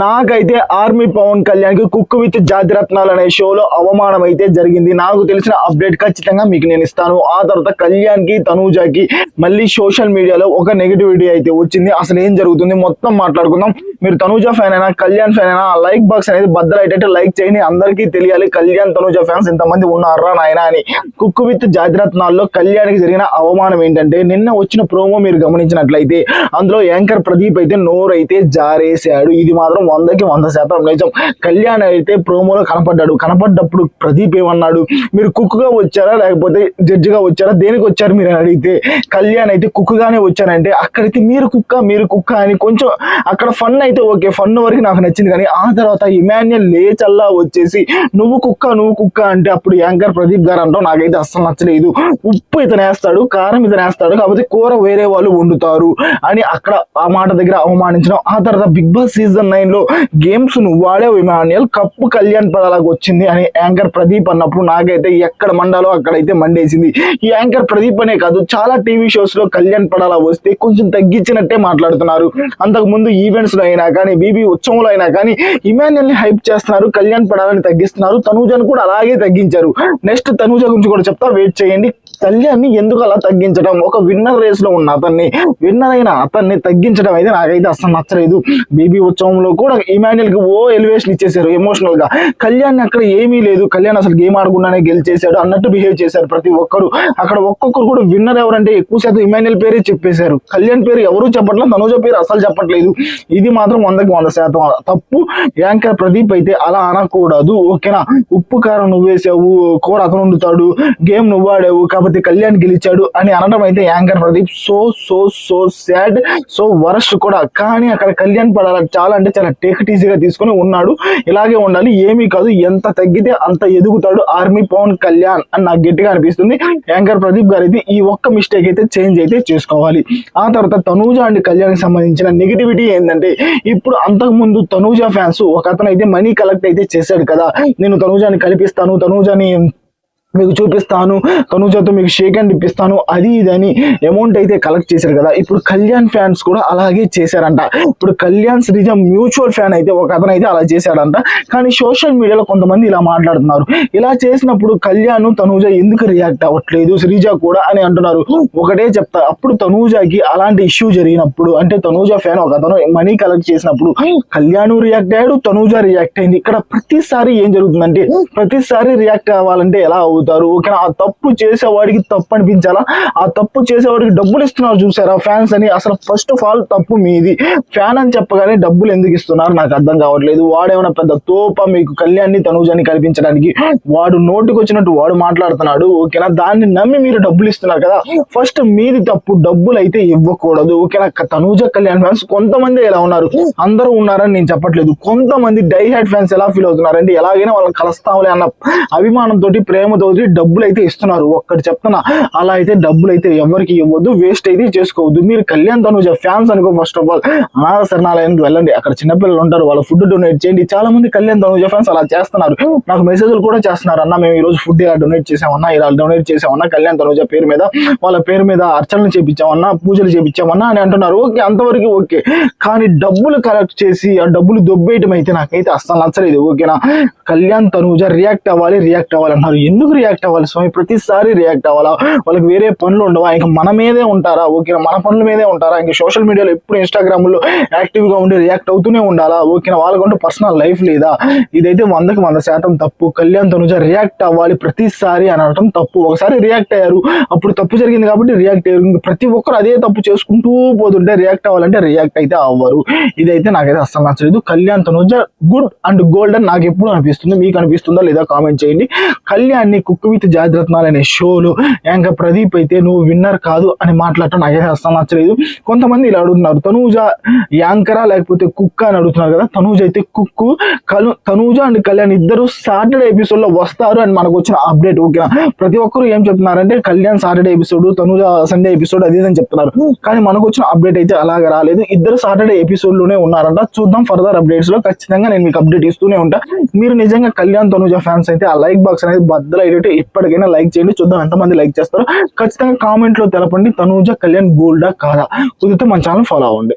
నాకైతే ఆర్మీ పవన్ కళ్యాణ్ కి cook with జాతిరత్నాలు అనే షోలో అవమానం అయితే జరిగింది. నాకు తెలిసిన అప్డేట్ ఖచ్చితంగా మీకు నేను ఇస్తాను. ఆ తర్వాత కళ్యాణ్ కి తనూజకి మళ్ళీ సోషల్ మీడియాలో ఒక నెగిటివిటీ అయితే వచ్చింది. అసలు ఏం జరుగుతుంది మొత్తం మాట్లాడుకుందాం. మీరు తనూజ ఫ్యాన్ అయినా కళ్యాణ్ ఫ్యాన్ అయినా లైక్ బాక్స్ అనేది బద్దలైతే లైక్ చేయండి. అందరికీ తెలియాలి కళ్యాణ్ తనూజ ఫ్యాన్స్ ఎంతమంది ఉన్నారా నాయనా అని. కుక్ విత్ జాతిరత్నాల్లో కళ్యాణ్కి జరిగిన అవమానం ఏంటంటే, నిన్న వచ్చిన ప్రోమో మీరు గమనించినట్లయితే అందులో యాంకర్ ప్రదీప్ అయితే నోరైతే జారేశాడు. ఇది మాత్రం 100కి 100% నిజం. కళ్యాణ్ అయితే ప్రోమోలో కనపడ్డప్పుడు ప్రదీప్ ఏమన్నాడు, మీరు కుక్ గా వచ్చారా లేకపోతే జడ్జి గా వచ్చారా, దేనికి వచ్చారు మీరు అని అడిగితే కళ్యాణ్ అయితే కుక్ గానే వచ్చానంటే, అక్కడైతే మీరు కుక్క అని కొంచెం అక్కడ ఫన్ అయితే ఓకే, ఫన్ వరకు నాకు నచ్చింది. కానీ ఆ తర్వాత ఇమాన్యుయల్ లేచల్లా వచ్చేసి నువ్వు కుక్క అంటే అప్పుడు యాంకర్ ప్రదీప్ గారు అంటాం నాకైతే అస్సలు నచ్చలేదు. ఉప్పు ఇతను వేస్తాడు, కారం ఇతను వేస్తాడు, కాకపోతే కూర వేరే వాళ్ళు వండుతారు అని అక్కడ ఆ మాట దగ్గర అవమానించడం. ఆ తర్వాత బిగ్ బాస్ సీజన్ 9 లో గేమ్స్ నువ్వు వాడేవు ఇమాన్యుయల్, కప్పు కళ్యాణ్ పడాలకు వచ్చింది అని యాంకర్ ప్రదీప్ అన్నప్పుడు నాకైతే ఎక్కడ మండాలో అక్కడైతే మండేసింది. ఈ యాంకర్ ప్రదీప్ అనే కాదు, చాలా టీవీ షోస్ లో కళ్యాణ్ పడాలా వస్తే కొంచెం తగ్గించినట్టే మాట్లాడుతున్నారు. అంతకు ముందు ఈవెంట్స్ లో అయినా కానీ బీబీ ఉత్సవంలో అయినా కానీ ఇమాన్యుయల్ ని హైప్ చేస్తున్నారు, కళ్యాణ్ పడాలని తగ్గిస్తున్నారు. తనూజను కూడా అలాగే తగ్గించారు. నెక్స్ట్ తనూజ గురించి కూడా చెప్తా, వెయిట్ చేయండి. కళ్యాణ్ ని ఎందుకు అలా తగ్గించడం, ఒక విన్నర్ రేస్ లో ఉన్న విన్నర్ అయిన అతన్ని తగ్గించడం అయితే నాకైతే అసలు నచ్చలేదు. బీబీ ఉత్సవంలో కూడా ఇమాన్యుయల్ కి ఎలివేషన్ ఇచ్చేసారు ఎమోషనల్ గా. కళ్యాణ్ అక్కడ ఏమీ లేదు, కళ్యాణ్ అసలు గేమ్ ఆడకుండానే గెలిచేశాడు అన్నట్టు బిహేవ్ చేశారు ప్రతి ఒక్కరు. అక్కడ ఒక్కొక్కరు కూడా విన్నర్ ఎవరంటే ఎక్కువ శాతం ఇమాన్యుయల్ పేరే చెప్పేశారు. కళ్యాణ్ పేరు ఎవరు చెప్పట్లేదు, తనూజ పేరు అసలు చెప్పట్లేదు. ఇది మాత్రం 100కి 100% తప్పు. యాంకర్ ప్రదీప్ అయితే అలా అనకూడదు, ఓకేనా. ఉప్పు కారం నువ్వు వేసావు, కూర అతను వండుతాడు, గేమ్ నువ్వు ఆడావు కాబట్టి కళ్యాణ్ గెలిచాడు అని అనడం అయితే anchor Pradeep so sad, so worst కూడా. కానీ అక్కడ కళ్యాణ్ పడాల చాలా అంటే చాలా టేక్ ఈజీగా తీసుకుని ఉన్నాడు. ఇలాగే ఉండాలి, ఏమీ కాదు, ఎంత తగ్గితే అంత ఎదుగుతాడు ఆర్మీ పవన్ కళ్యాణ్ అని నాకు గట్టిగా అనిపిస్తుంది. యాంకర్ ప్రదీప్ గారు అయితే ఈ ఒక్క మిస్టేక్ అయితే చేంజ్ అయితే చేసుకోవాలి. ఆ తర్వాత తనూజ అండ్ కళ్యాణ్ సంబంధించిన నెగిటివిటీ ఏంటంటే, ఇప్పుడు అంతకు ముందు తనూజ ఫ్యాన్స్ ఒక అతను అయితే మనీ కలెక్ట్ అయితే చేశాడు కదా, నేను తనూజని కలిపిస్తాను, తనూజని మీకు చూపిస్తాను, తనూజతో మీకు షేక్ హ్యాండ్ ఇప్పిస్తాను, అది ఇదని అమౌంట్ అయితే కలెక్ట్ చేశారు కదా. ఇప్పుడు కళ్యాణ్ ఫ్యాన్స్ కూడా అలాగే చేశారంట. ఇప్పుడు కళ్యాణ్ శ్రీజ మ్యూచువల్ ఫ్యాన్ అయితే ఒక అతను అయితే అలా చేశాడంట. కానీ సోషల్ మీడియాలో కొంతమంది ఇలా మాట్లాడుతున్నారు, ఇలా చేసినప్పుడు కళ్యాణ్ తనూజ ఎందుకు రియాక్ట్ అవ్వట్లేదు శ్రీజ కూడా అని అంటున్నారు. ఒకటే చెప్తా, అప్పుడు తనూజకి అలాంటి ఇష్యూ జరిగినప్పుడు, అంటే తనూజ ఫ్యాన్ ఒక అతను మనీ కలెక్ట్ చేసినప్పుడు కళ్యాణ్ రియాక్ట్ అయ్యాడు, తనూజ రియాక్ట్ అయింది. ఇక్కడ ప్రతిసారి ఏం జరుగుతుందంటే, ప్రతిసారి రియాక్ట్ అవ్వాలంటే ఎలా అవుతారు, ఓకేనా. ఆ తప్పు చేసేవాడికి తప్పు అనిపించాలా, ఆ తప్పు చేసేవాడికి డబ్బులు ఇస్తున్నారు చూసారా ఫ్యాన్స్ అని. అసలు ఫస్ట్ ఆఫ్ ఆల్ తప్పు మీది. ఫ్యాన్ అని చెప్పగానే డబ్బులు ఎందుకు ఇస్తున్నారు నాకు అర్థం కావట్లేదు. వాడేమైనా పెద్ద తోప మీకు కళ్యాణ్ని తనూజని కల్పించడానికి? వాడు నోటికి వచ్చినట్టు వాడు మాట్లాడుతున్నాడు, ఓకేనా. దాన్ని నమ్మి మీరు డబ్బులు ఇస్తున్నారు కదా, ఫస్ట్ మీది తప్పు. డబ్బులు అయితే ఇవ్వకూడదు, ఓకేనా. తనూజ కళ్యాణ్ ఫ్యాన్స్ కొంతమంది ఎలా ఉన్నారు, అందరూ ఉన్నారని నేను చెప్పట్లేదు. కొంతమంది డై హ్యాడ్ ఫ్యాన్స్ ఎలా ఫీల్ అవుతున్నారంటే, ఎలాగైనా వాళ్ళని కలుస్తాంలే అన్న అభిమానంతో ప్రేమతో డబ్బులు అయితే ఇస్తున్నారు. ఒక్కటి చెప్తున్నా, అలా అయితే డబ్బులు అయితే ఎవరికి ఇవ్వద్దు, వేస్ట్ అయితే చేసుకోవద్దు. మీరు కళ్యాణ్ తనూజ ఫ్యాన్స్ అనుకో, ఫస్ట్ ఆఫ్ ఆల్ అనాథ శరణాలయానికి వెళ్ళండి, అక్కడ చిన్నపిల్లలు ఉంటారు, వాళ్ళ ఫుడ్ డొనేట్ చేయండి. చాలా మంది కళ్యాణ్ తనూజ ఫ్యాన్స్ అలా చేస్తున్నారు. నాకు మెసేజ్లు కూడా చేస్తున్నారు, అన్న మేము ఈ రోజు ఫుడ్ ఇలా డొనేట్ చేసామన్నా, ఇలా డొనేట్ చేసామన్నా, కళ్యాణ్ తనూజ పేరు మీద వాళ్ళ పేరు మీద అర్చనలు చేపించామన్నా, పూజలు చేపించామన్నా అని అంటున్నారు. ఓకే, అంతవరకు ఓకే. కానీ డబ్బులు కలెక్ట్ చేసి ఆ డబ్బులు దొబ్బేయటం అయితే నాకైతే అస్సలు నచ్చలేదు, ఓకేనా. కళ్యాణ్ తనూజ రియాక్ట్ అవ్వాలి అంటున్నారు. ఎందుకు రియాక్ట్ అవ్వాలి స్వామి, ప్రతిసారి రియాక్ట్ అవ్వాలా? వాళ్ళకి వేరే పనులు ఉండవా? ఇంకా మన మీదే ఉంటారా, ఓకేనా, మన పనుల మీదే ఉంటారా? ఇంకా సోషల్ మీడియాలో ఎప్పుడు ఇన్స్టాగ్రామ్ లో యాక్టివ్ గా ఉండి రియాక్ట్ అవుతూనే ఉండాలా, ఓకేనా. వాళ్ళకంటూ పర్సనల్ లైఫ్ లేదా? ఇదైతే 100కి 100% తప్పు. కళ్యాణ్ తనూజ రియాక్ట్ అవ్వాలి ప్రతిసారి అని అనడం తప్పు. ఒకసారి రియాక్ట్ అయ్యారు, అప్పుడు తప్పు జరిగింది కాబట్టి రియాక్ట్ అయ్యారు. ప్రతి ఒక్కరు అదే తప్పు చేసుకుంటూ పోతుంటే రియాక్ట్ అవ్వాలంటే రియాక్ట్ అయితే అవ్వరు. ఇదైతే నాకైతే అస్సలు నచ్చలేదు. Kalyan Tanuja good and golden నాకు ఎప్పుడు అనిపిస్తుంది, మీకు అనిపిస్తుందా లేదా కామెంట్ చేయండి. కళ్యాణ్ ని కుక్ విత్ జాతిరత్నాలు అనే షోలో యాంకర్ ప్రదీప్ అయితే నువ్వు విన్నర్ కాదు అని మాట్లాడటం నాకైతే అస్సలు నచ్చలేదు. కొంతమంది ఇలా అడుగుతున్నారు, తనూజ యాంకరా లేకపోతే కుక్క అని అడుగుతున్నారు కదా. తనూజ అయితే కుక్కు, తనూజ అండ్ కళ్యాణ్ ఇద్దరు సాటర్డే ఎపిసోడ్ లో వస్తారు అని మనకు వచ్చిన అప్డేట్, ఓకేనా. ప్రతి ఒక్కరు ఏం చెప్తున్నారంటే Kalyan Saturday episode, Tanuja Sunday episode అది అని చెప్తున్నారు. కానీ మనకు వచ్చిన అప్డేట్ అయితే అలాగే రాలేదు. ఇద్దరు సాటర్డే ఎపిసోడ్ లోనే ఉన్నారంట. చూద్దాం ఫర్దర్ అప్డేట్స్ లో, ఖచ్చితంగా నేను మీకు అప్డేట్ ఇస్తూనే ఉంటా. మీరు నిజంగా కళ్యాణ్ తనూజ ఫ్యాన్స్ అయితే ఆ లైక్ బాక్స్ అనేది బద్దలైతే ఇప్పటికైనా లైక్ చేయండి, చూద్దాం ఎంతమంది లైక్ చేస్తారో. ఖచ్చితంగా కామెంట్ లో తెలపండి, తనూజ కళ్యాణ్ గోల్డా కాదా. కుదిరితే మన ఛానల్ ఫాలో అవ్వండి.